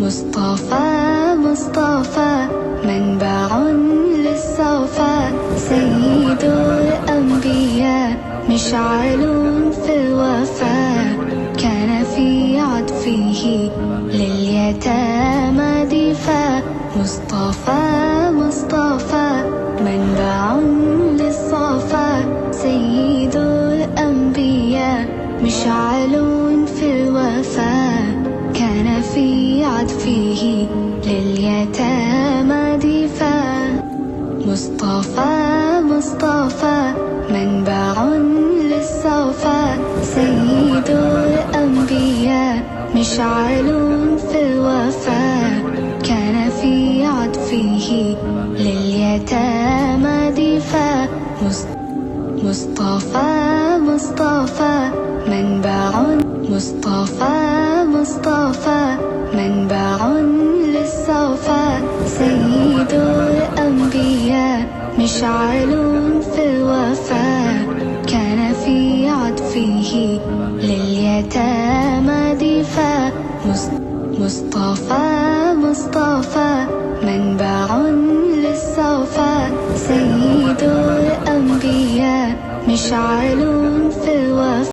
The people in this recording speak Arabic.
مصطفى مصطفى منبع للصفا، سيد الأنبياء مشعل في الوفاء، كان في عطفه لليتامى دفاع. مصطفى مصطفى منبع للصفا، سيد الأنبياء مشعل في الوفاء، كان في عطفه لليتامى دفاع. مصطفى مصطفى منبع للصفا، سيد الأنبياء مشعل في الوفاء، كان في عطفه لليتامى دفاع. مصطفى مصطفى منبع مصطفى مصطفى منبع للصفا، سيد الأنبياء مشعل في الوفاء، كان في عطفه لليتامى دفاع. مصطفى مصطفى منبع